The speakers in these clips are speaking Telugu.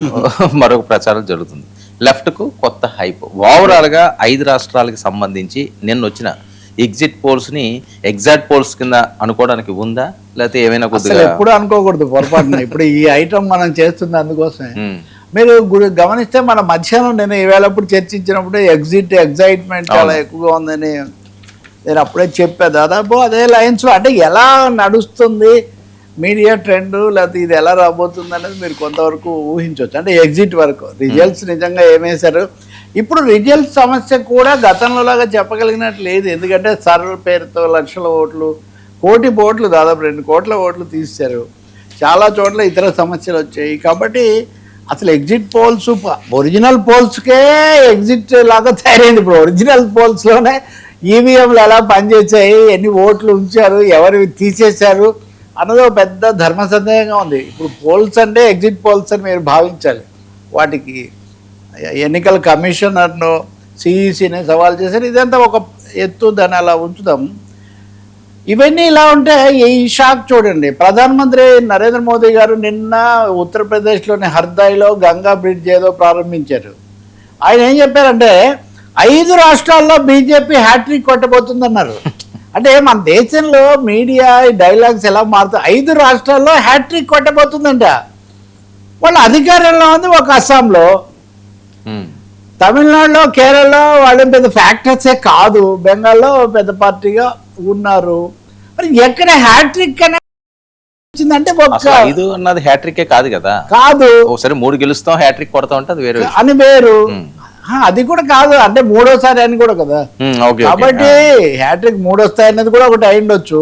మరొక ప్రచారం జరుగుతుంది. లెఫ్ట్‌కు కొత్త హైప్. ఓవరాల్‌గా 5 రాష్ట్రాలకు సంబంధించి నిన్న వచ్చిన ఎగ్జిట్ పోల్స్‌ని ఎగ్జాక్ట్ పోల్స్ కింద అనుకోవడానికి ఉందా? లేకపోతే ఏమైనా అసలు కొద్దిగా ఎప్పుడు అనుకోకూడదు పొరపాటున. ఇప్పుడు ఈ ఐటమ్ మనం చేస్తుంది అందుకోసమే. హ్మ్. మీరు గమనిస్తే మన మధ్యాహ్నం నేను ఈవేళప్పుడు చర్చించినప్పుడు ఎగ్జైట్మెంట్ చాలా ఎక్కువగా ఉందని నేను అప్పుడే చెప్పా. దాదాపు అదే లైన్స్లో అంటే ఎలా నడుస్తుంది మీడియా ట్రెండ్, లేకపోతే ఇది ఎలా రాబోతుంది అనేది మీరు కొంతవరకు ఊహించవచ్చు. అంటే ఎగ్జిట్ వరకు రిజల్ట్స్ నిజంగా ఏమేశారు. ఇప్పుడు రిజల్ట్ సమస్య కూడా గతంలోలాగా చెప్పగలిగినట్టు లేదు. ఎందుకంటే సర్వర్ పేరుతో లక్షల ఓట్లు, కోటి ఓట్లు, దాదాపు 2 కోట్ల ఓట్లు తీశారు. చాలా చోట్ల ఇతర సమస్యలు వచ్చాయి. కాబట్టి అసలు ఎగ్జిట్ పోల్స్ ఒరిజినల్ పోల్స్కే ఎగ్జిట్ లాగా తయారైంది. ఇప్పుడు ఒరిజినల్ పోల్స్లోనే ఈవీఎంలు ఎలా పనిచేసాయి, ఎన్ని ఓట్లు ఉంచారు, ఎవరు తీసేశారు అన్నది ఒక పెద్ద ధర్మ సందేహంగా ఉంది. ఇప్పుడు పోల్స్ అంటే ఎగ్జిట్ పోల్స్ అని మీరు భావించాలి. వాటికి ఎన్నికల కమిషనర్ను, సిఈసిని సవాల్ చేశారు. ఇదంతా ఒక ఎత్తు, దాన్ని అలా ఉంచుదాం. ఇవన్నీ ఇలా ఉంటే ఈ షాక్ చూడండి. ప్రధానమంత్రి నరేంద్ర మోదీ గారు నిన్న ఉత్తరప్రదేశ్లోని హర్దాయిలో గంగా బ్రిడ్జ్ ఏదో ప్రారంభించారు. ఆయన ఏం చెప్పారంటే 5 రాష్ట్రాల్లో బీజేపీ హ్యాట్రిక్ కొట్టబోతుందన్నారు. అంటే మన దేశంలో మీడియా డైలాగ్స్ ఎలా మారుతాయి. 5 రాష్ట్రాల్లో హ్యాట్రిక్ కొట్టబోతుందంట. వాళ్ళ అధికారంలో ఉంది ఒక అస్సాంలో, తమిళనాడులో, కేరళలో వాళ్ళు పెద్ద ఫ్యాక్టర్సే కాదు, బెంగాల్లో పెద్ద పార్టీగా ఉన్నారు. మరి ఎక్కడ హ్యాట్రిక్ అనేది వచ్చిందంటే 5 అన్నది హ్యాట్రికే కాదు కదా. కాదు, ఒకసారి 3 గెలుస్తాం హ్యాట్రిక్ కొడతాం అంటే అది వేరే అని వేరు. అది కూడా కాదు, అంటే మూడోసారి అని కూడా కదా. కాబట్టి హ్యాట్రిక్ 3 వస్తాయి అన్నది కూడా ఒకటి అయిండొచ్చు.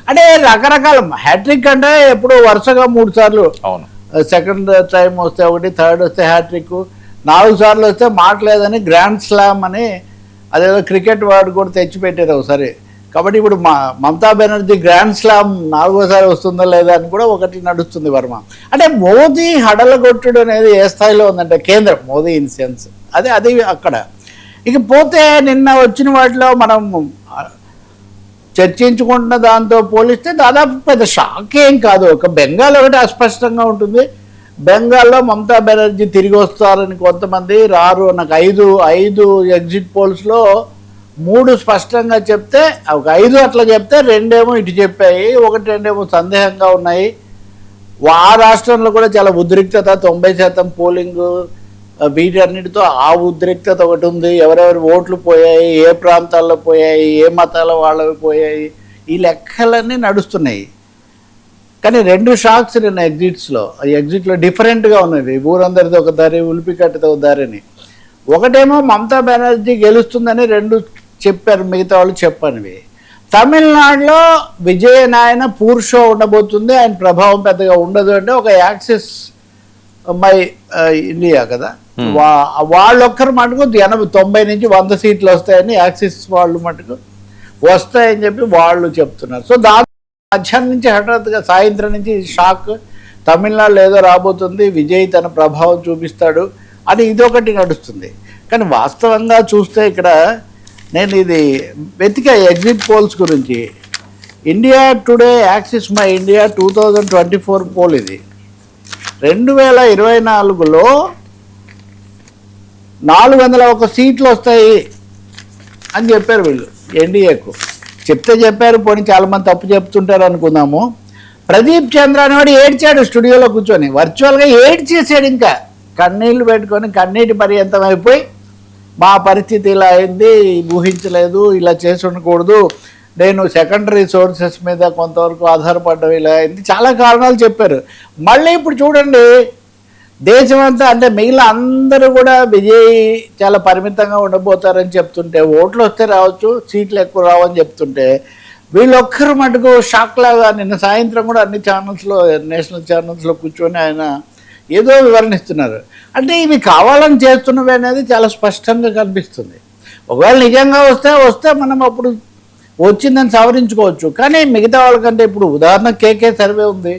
అంటే రకరకాల హ్యాట్రిక్ అంటే ఎప్పుడు వరుసగా 3 సార్లు, సెకండ్ టైం వస్తే ఒకటి, థర్డ్ వస్తే హ్యాట్రిక్, 4 సార్లు వస్తే మాట్లేదని గ్రాండ్ స్లామ్ అని అదేదో క్రికెట్ వర్డ్ కూడా తెచ్చిపెట్టారు ఒకసారి. కాబట్టి ఇప్పుడు మమతా బెనర్జీ గ్రాండ్ స్లామ్ 4వసారి వస్తుందా లేదా అని కూడా ఒకటి నడుస్తుంది వర్మ. అంటే మోదీ హడలగొట్టుడు అనేది ఏ స్థాయిలో ఉందంటే కేంద్రం, మోదీ ఇన్ సెన్స్ అది అక్కడ. ఇక పోతే నిన్న వచ్చిన వాటిలో మనం చర్చించుకుంటున్న దాంతో పోలిస్తే దాదాపు పెద్ద షాక్ ఏం కాదు. ఒక బెంగాల్ ఒకటి అస్పష్టంగా ఉంటుంది. బెంగాల్లో మమతా బెనర్జీ తిరిగి వస్తారని కొంతమంది, రారు. నాకు 5 ఎగ్జిట్ పోల్స్లో 3 స్పష్టంగా చెప్తే, ఒక 5 అట్లా చెప్తే 2 ఇటు చెప్పాయి, 1-2 సందేహంగా ఉన్నాయి. ఆ రాష్ట్రంలో కూడా చాలా ఉద్రిక్తత, 90% పోలింగ్, వీటన్నిటితో ఆ ఉద్రిక్తత ఒకటి ఉంది. ఎవరెవరి ఓట్లు పోయాయి, ఏ ప్రాంతాల్లో పోయాయి, ఏ మతాల వాళ్ళవి పోయాయి, ఈ లెక్కలన్నీ నడుస్తున్నాయి. కానీ 2 షాక్స్ నిన్న ఎగ్జిట్స్లో. ఎగ్జిట్లో డిఫరెంట్గా ఉన్నవి. ఊరందరిది ఒక దారి, ఉలిపికట్టుతో ఒక దారిని. ఒకటేమో మమతా బెనర్జీ గెలుస్తుందని 2 చెప్పారు, మిగతా వాళ్ళు చెప్పనివి. తమిళనాడులో విజయనాయన పూర్ షో ఉండబోతుంది, ఆయన ప్రభావం పెద్దగా ఉండదు. అంటే ఒక యాక్సిస్ మై ఇండియా కదా, వాళ్ళొక్కరు మటుకు 90 నుంచి 100 సీట్లు వస్తాయని, యాక్సిస్ వాళ్ళు మటుకు వస్తాయని చెప్పి వాళ్ళు చెప్తున్నారు. సో దాదాపు మధ్యాహ్నం నుంచి హఠాత్తుగా సాయంత్రం నుంచి షాక్, తమిళనాడులో ఏదో రాబోతుంది, విజయ్ తన ప్రభావం చూపిస్తాడు అని ఇదొకటి నడుస్తుంది. కానీ వాస్తవంగా చూస్తే ఇక్కడ నేను ఇది వెతికా ఎగ్జిట్ పోల్స్ గురించి. India Today Axis My India 2024 poll ఇది. 2024లో 401 సీట్లు వస్తాయి అని చెప్పారు వీళ్ళు ఎన్డీఏకు. చెప్పారు, పోనీ చాలామంది తప్పు చెప్తుంటారు అనుకుందాము. ప్రదీప్ చంద్ర అనేవాడు ఏడ్చాడు స్టూడియోలో కూర్చొని, వర్చువల్గా ఏడ్చేసాడు. ఇంకా కన్నీళ్ళు పెట్టుకొని కన్నీటి పర్యంతం అయిపోయి, మా పరిస్థితి ఇలా అయింది, ఊహించలేదు, ఇలా చేసి ఉండకూడదు, నేను సెకండరీ సోర్సెస్ మీద కొంతవరకు ఆధారపడ్డం ఇలా అయింది, చాలా కారణాలు చెప్పారు. మళ్ళీ ఇప్పుడు చూడండి, దేశమంతా అంటే మిగిలిన అందరూ కూడా విజయ్ చాలా పరిమితంగా ఉండబోతారని చెప్తుంటే, ఓట్లు వస్తే రావచ్చు, సీట్లు ఎక్కువ రావని చెప్తుంటే, వీళ్ళొక్కరు మటుకు షాక్ లాగా నిన్న సాయంత్రం కూడా అన్ని ఛానల్స్లో, నేషనల్ ఛానల్స్లో కూర్చొని ఆయన ఏదో వివరణిస్తున్నారు. అంటే ఇవి కావాలని చేస్తున్నవి అనేది చాలా స్పష్టంగా కనిపిస్తుంది. ఒకవేళ నిజంగా వస్తే మనం అప్పుడు వచ్చిందని సవరించుకోవచ్చు. కానీ మిగతా వాళ్ళకంటే ఇప్పుడు ఉదాహరణ కేకే సర్వే ఉంది.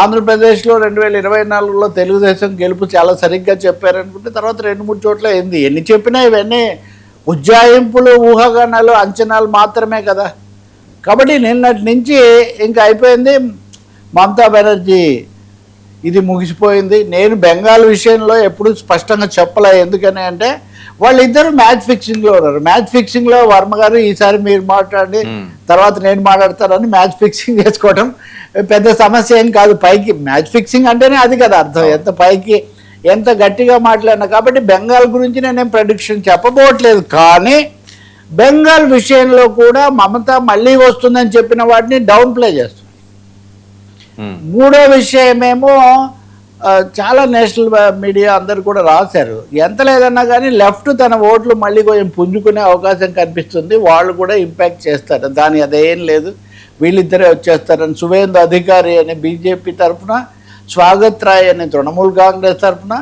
ఆంధ్రప్రదేశ్లో 2024లో తెలుగుదేశం గెలుపు చాలా సరిగ్గా చెప్పారనుకుంటే, తర్వాత 2-3 చోట్ల ఏంది, ఎన్ని చెప్పినా ఇవన్నీ ఉజ్జాయింపులు, ఊహాగానాలు, అంచనాలు మాత్రమే కదా. కాబట్టి నిన్నటి నుంచి ఇంకా అయిపోయింది. మమతా బెనర్జీ ఇది ముగిసిపోయింది. నేను బెంగాల్ విషయంలో ఎప్పుడు స్పష్టంగా చెప్పలే. ఎందుకని అంటే వాళ్ళిద్దరు మ్యాచ్ ఫిక్సింగ్లో ఉన్నారు. మ్యాచ్ ఫిక్సింగ్లో వర్మ గారు ఈసారి మీరు మాట్లాడి తర్వాత నేను మాట్లాడతానని మ్యాచ్ ఫిక్సింగ్ చేసుకోవడం పెద్ద సమస్య ఏం కాదు. పైకి మ్యాచ్ ఫిక్సింగ్ అంటేనే అది కదా అర్థం, ఎంత పైకి ఎంత గట్టిగా మాట్లాడినా. కాబట్టి బెంగాల్ గురించి నేనేం ప్రెడిక్షన్ చెప్పబోట్లేదు. కానీ బెంగాల్ విషయంలో కూడా మమత మళ్ళీ వస్తుందని చెప్పిన వాటిని డౌన్ ప్లే చేస్తుంది. మూడో విషయమేమో చాలా నేషనల్ మీడియా అందరు కూడా రాశారు, ఎంత లేదన్నా కానీ లెఫ్ట్ తన ఓట్లు మళ్ళీ కొంచెం పుంజుకునే అవకాశం కనిపిస్తుంది, వాళ్ళు కూడా ఇంపాక్ట్ చేస్తారు, దాని అదేం లేదు, వీళ్ళిద్దరే వచ్చేస్తారని. సువేందు అధికారి అని బీజేపీ తరఫున, స్వాగత్ రాయ్ అని తృణమూల్ కాంగ్రెస్ తరఫున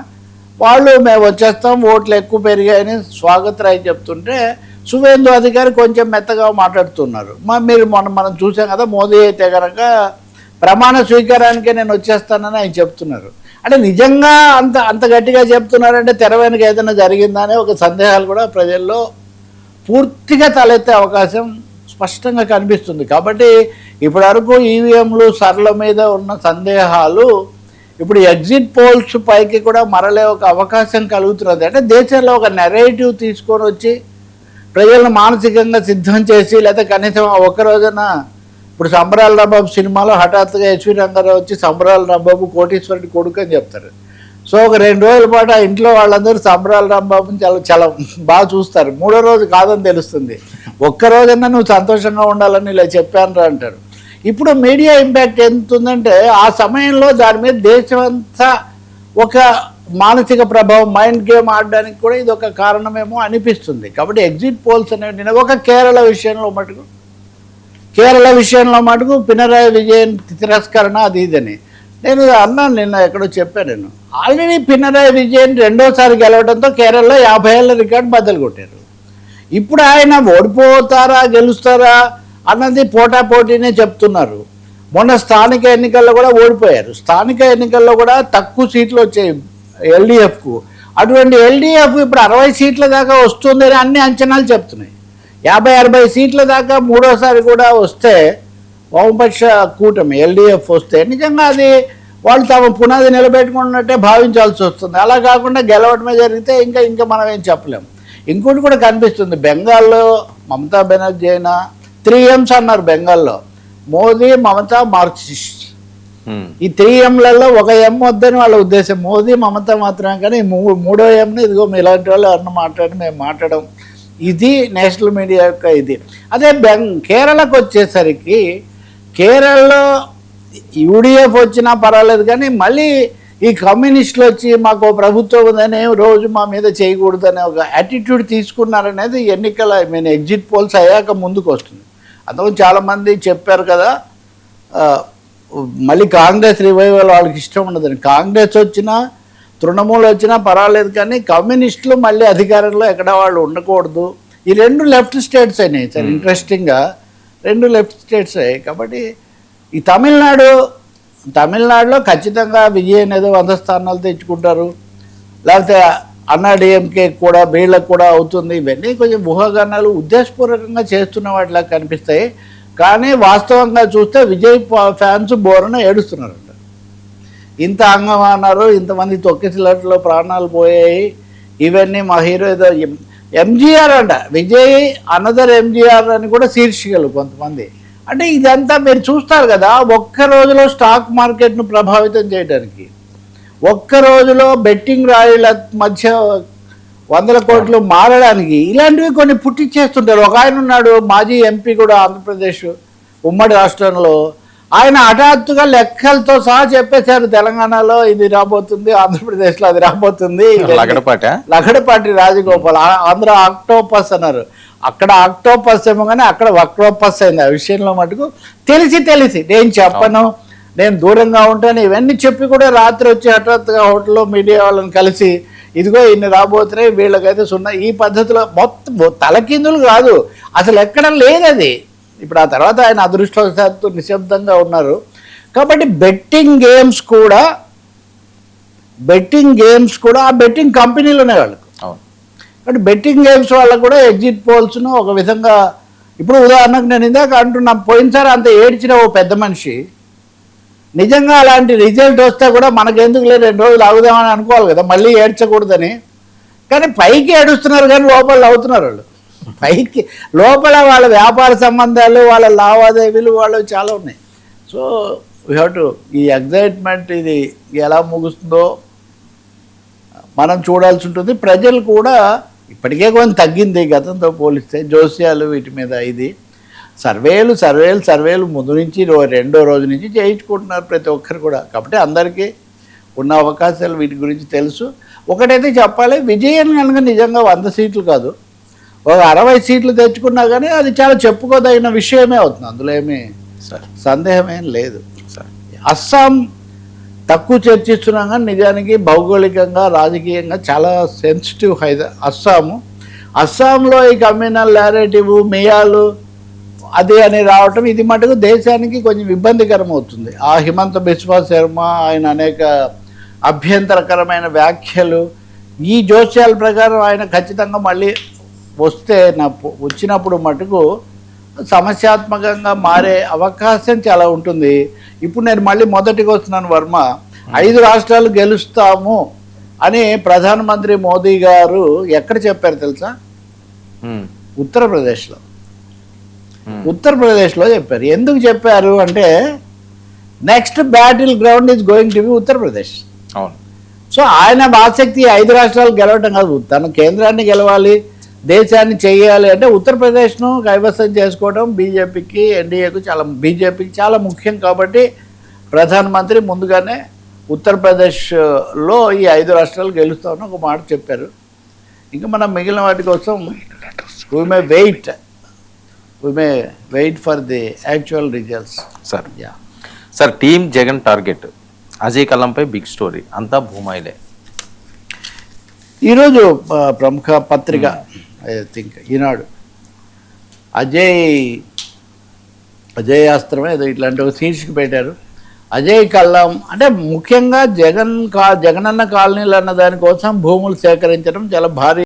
వాళ్ళు మేము వచ్చేస్తాం, ఓట్లు ఎక్కువ పెరిగాయని స్వాగత్ రాయ్ చెప్తుంటే సువేందు అధికారి కొంచెం మెత్తగా మాట్లాడుతున్నారు. మీరు మనం చూసాం కదా, మోదీ అయితే కనుక ప్రమాణ స్వీకారానికే నేను వచ్చేస్తానని ఆయన చెప్తున్నారు. అంటే నిజంగా అంత గట్టిగా చెప్తున్నారంటే తెర వెనుక ఏదైనా జరిగిందా అనే ఒక సందేహాలు కూడా ప్రజల్లో పూర్తిగా తలెత్తే అవకాశం స్పష్టంగా కనిపిస్తుంది. కాబట్టి ఇప్పటివరకు ఈవీఎంలు సర్ల మీద ఉన్న సందేహాలు ఇప్పుడు ఎగ్జిట్ పోల్స్ పైకి కూడా మరలే ఒక అవకాశం కలుగుతున్నది. అంటే దేశంలో ఒక నెరేటివ్ తీసుకొని వచ్చి ప్రజలను మానసికంగా సిద్ధం చేసి, లేకపోతే కనీసం ఒక రోజున ఇప్పుడు సంబరాల రాంబాబు సినిమాలో హఠాత్తుగా హెచ్వి రంగారావు వచ్చి సంబరాల రాంబాబు కోటీశ్వరుడి కొడుకు అని చెప్తారు. సో ఒక 2 రోజుల పాటు ఆ ఇంట్లో వాళ్ళందరూ సంబరాల రాంబాబుని చాలా బాగా చూస్తారు. 3వ రోజు కాదని తెలుస్తుంది. ఒక్కరోజన్నా నువ్వు సంతోషంగా ఉండాలని ఇలా చెప్పాను అంటారు. ఇప్పుడు మీడియా ఇంపాక్ట్ ఎంత ఉందంటే ఆ సమయంలో దాని మీద దేశమంతా ఒక మానసిక ప్రభావం, మైండ్ గేమ్ ఆడడానికి కూడా ఇది ఒక కారణమేమో అనిపిస్తుంది. కాబట్టి ఎగ్జిట్ పోల్స్ అనేవి ఒక కేరళ విషయంలో మటుకు పినరాయి విజయన్ తిరస్కరణ అది ఇదని నేను అన్నాను, నిన్న ఎక్కడో చెప్పాను. నేను ఆల్రెడీ పినరాయి విజయన్ 2వ సారి గెలవడంతో కేరళలో 50 ఏళ్ల రికార్డు బద్దలు కొట్టారు. ఇప్పుడు ఆయన ఓడిపోతారా గెలుస్తారా అన్నది పోటాపోటీనే చెప్తున్నారు. మొన్న స్థానిక ఎన్నికల్లో కూడా ఓడిపోయారు. స్థానిక ఎన్నికల్లో కూడా తక్కువ సీట్లు వచ్చాయి ఎల్డీఎఫ్కు. అటువంటి ఎల్డీఎఫ్ ఇప్పుడు 60 సీట్ల దాకా వస్తుందని అన్ని అంచనాలు చెప్తున్నాయి. 50-60 సీట్ల దాకా 3వసారి కూడా వస్తే వామపక్ష కూటమి ఎల్డీఎఫ్ వస్తే నిజంగా అది వాళ్ళు తమ పునాది నిలబెట్టుకున్నట్టే భావించాల్సి వస్తుంది. అలా కాకుండా గెలవడమే జరిగితే ఇంకా మనం ఏం చెప్పలేము. ఇంకోటి కూడా కనిపిస్తుంది, బెంగాల్లో మమతా బెనర్జీ అయినా 3 M's అన్నారు బెంగాల్లో, మోదీ, మమత, మార్క్సిస్ట్. ఈ 3 M'లలో ఒక M వద్దని వాళ్ళ ఉద్దేశం, మోదీ, మమత మాత్రమే. కానీ 3వ Mని ఇదిగో ఇలాంటి వాళ్ళు అన్న మేము మాట్లాడడం, ఇది నేషనల్ మీడియా యొక్క ఇది. అదే కేరళకు వచ్చేసరికి కేరళలో యూడిఎఫ్ వచ్చినా పర్వాలేదు, కానీ మళ్ళీ ఈ కమ్యూనిస్టులు వచ్చి మాకు ప్రభుత్వం ఉందని రోజు మా మీద చేయకూడదనే ఒక యాటిట్యూడ్ తీసుకున్నారనేది ఎగ్జిట్ పోల్స్ అయ్యాక ముందుకు వస్తుంది. అందుకని చాలామంది చెప్పారు కదా మళ్ళీ కాంగ్రెస్ రివైవల్ వాళ్ళకి ఇష్టం ఉండదని. కాంగ్రెస్ వచ్చినా తృణమూలు వచ్చినా పర్వాలేదు, కానీ కమ్యూనిస్టులు మళ్ళీ అధికారంలో ఎక్కడ వాళ్ళు ఉండకూడదు. ఈ 2 లెఫ్ట్ స్టేట్స్ అయినాయి సార్, ఇంట్రెస్టింగ్గా 2 లెఫ్ట్ స్టేట్స్ అయ్యాయి. కాబట్టి ఈ తమిళనాడులో ఖచ్చితంగా విజయన్ ఏదో 100 స్థానాలు తెచ్చుకుంటారు, లేకపోతే అన్నాడీఎంకే కూడా వీళ్ళకు కూడా అవుతుంది. ఇవన్నీ కొంచెం ఊహాగానాలు ఉద్దేశపూర్వకంగా చేస్తున్న వాటిలా కనిపిస్తాయి. కానీ వాస్తవంగా చూస్తే విజయ్ ఫ్యాన్స్ బోరన ఏడుస్తున్నారంట. ఇంత అంగం అన్నారు, ఇంతమంది తొక్కిసలాట్లో ప్రాణాలు పోయాయి, ఇవన్నీ మా హీరో ఏదో ఎంజీఆర్ అంట, విజయ్ అనదర్ ఎంజీఆర్ అని కూడా శీర్షికలు కొంతమంది. అంటే ఇదంతా మీరు చూస్తారు కదా, ఒక్క రోజులో స్టాక్ మార్కెట్ను ప్రభావితం చేయడానికి, ఒక్క రోజులో బెట్టింగ్ రాయిల మధ్య 100 కోట్లు మారడానికి ఇలాంటివి కొన్ని పుట్టించేస్తుంటారు. ఒక ఆయన ఉన్నాడు, మాజీ ఎంపీ కూడా ఆంధ్రప్రదేశ్ ఉమ్మడి రాష్ట్రంలో, ఆయన హఠాత్తుగా లెక్కలతో సహా చెప్పేశారు, తెలంగాణలో ఇది రాబోతుంది, ఆంధ్రప్రదేశ్లో అది రాబోతుంది. లగడపాటి రాజగోపాల్, ఆంధ్ర ఆక్టోపస్ అన్నారు. అక్కడ ఆక్టోపస్ ఏమో కానీ అక్కడ వక్రోపస్ అయింది. ఆ విషయంలో మటుకు తెలిసి నేను చెప్పను, నేను దూరంగా ఉంటాను, ఇవన్నీ చెప్పి కూడా రాత్రి వచ్చి హఠాత్తుగా హోటల్లో మీడియా వాళ్ళని కలిసి ఇదిగో ఇన్ని రాబోతున్నాయి, వీళ్ళకైతే సున్నా, ఈ పద్ధతిలో మొత్తం తలకిందులు కాదు, అసలు ఎక్కడ లేదది. ఇప్పుడు ఆ తర్వాత ఆయన అదృష్టవశాత్తు నిశ్శబ్దంగా ఉన్నారు. కాబట్టి బెట్టింగ్ గేమ్స్ కూడా ఆ బెట్టింగ్ కంపెనీలు ఉన్నాయి వాళ్ళకు. కాబట్టి బెట్టింగ్ గేమ్స్ వాళ్ళకు కూడా ఎగ్జిట్ పోల్స్ను ఒక విధంగా, ఇప్పుడు ఉదాహరణకు నేను ఇందాక అంటున్నా, పోయినసారి అంత ఏడ్చిన ఓ పెద్ద మనిషి నిజంగా అలాంటి రిజల్ట్ వస్తే కూడా మనకెందుకు లేదు 2 రోజులు ఆగుదామని అనుకోవాలి కదా, మళ్ళీ ఏడ్చకూడదని. కానీ పైకి ఏడుస్తున్నారు కానీ లోపల అవుతున్నారు వాళ్ళు. పైకి లోపల వాళ్ళ వ్యాపార సంబంధాలు, వాళ్ళ లావాదేవీలు వాళ్ళు చాలా ఉన్నాయి. సో వీ హ్యావ్ టు, ఈ ఎగ్జైట్మెంట్ ఇది ఎలా ముగుస్తుందో మనం చూడాల్సి ఉంటుంది. ప్రజలు కూడా ఇప్పటికే కొంచెం తగ్గింది గతంతో పోలిస్తే, జోస్యాలు వీటి మీద ఇది సర్వేలు ముందు నుంచి రెండో రోజు నుంచి చేయించుకుంటున్నారు ప్రతి ఒక్కరు కూడా. కాబట్టి అందరికీ ఉన్న అవకాశాలు వీటి గురించి తెలుసు. ఒకటైతే చెప్పాలి, విజయం కనుక నిజంగా 100 సీట్లు కాదు, ఒక 60 సీట్లు తెచ్చుకున్నా కానీ అది చాలా చెప్పుకోదగిన విషయమే అవుతుంది, అందులో ఏమీ సందేహమేం లేదు. అస్సాం తక్కువ చర్చిస్తున్నాం కానీ నిజానికి భౌగోళికంగా రాజకీయంగా చాలా సెన్సిటివ్ అస్సాంలో ఈ కమ్యూనల్ నేరేటివ్ మియాలు అది అని రావటం ఇది మటుకు దేశానికి కొంచెం ఇబ్బందికరం అవుతుంది. ఆ హిమంత బిశ్వా శర్మ ఆయన అనేక అభ్యంతరకరమైన వ్యాఖ్యలు, ఈ జోస్యాల ప్రకారం ఆయన ఖచ్చితంగా మళ్ళీ వచ్చినప్పుడు మటుకు సమస్యాత్మకంగా మారే అవకాశం చాలా ఉంటుంది. ఇప్పుడు నేను మళ్ళీ మొదటికి వస్తున్నాను వర్మ, 5 రాష్ట్రాలు గెలుస్తాము అని ప్రధానమంత్రి మోదీ గారు ఎక్కడ చెప్పారు తెలుసా? ఉత్తరప్రదేశ్లో చెప్పారు. ఎందుకు చెప్పారు అంటే next battle ground is going to be Uttar Pradesh. So ఆయన ఆసక్తి 5 రాష్ట్రాలు గెలవటం కాదు, తన కేంద్రాన్ని గెలవాలి, దేశాన్ని చేయాలి అంటే ఉత్తరప్రదేశ్ను కైవసం చేసుకోవడం బీజేపీకి ఎన్డీఏకు బీజేపీకి చాలా ముఖ్యం. కాబట్టి ప్రధానమంత్రి ముందుగానే ఉత్తరప్రదేశ్లో ఈ 5 రాష్ట్రాలు గెలుస్తామని ఒక మాట చెప్పారు. ఇంకా మనం మిగిలిన వాటి కోసం we may wait for the actual results. Sir team Jagan target Ajay కల్లంపై బిగ్ స్టోరీ, అంతా భూమాయిలే. ఈరోజు ప్రముఖ పత్రిక ఐ థింక్ ఈనాడు అజయాస్త్రమే ఏదో ఇట్లాంటి ఒక శీర్షిక పెట్టారు. అజయ్ కల్లం అంటే ముఖ్యంగా జగనన్న కాలనీలు అన్న దానికోసం భూములు సేకరించడం చాలా భారీ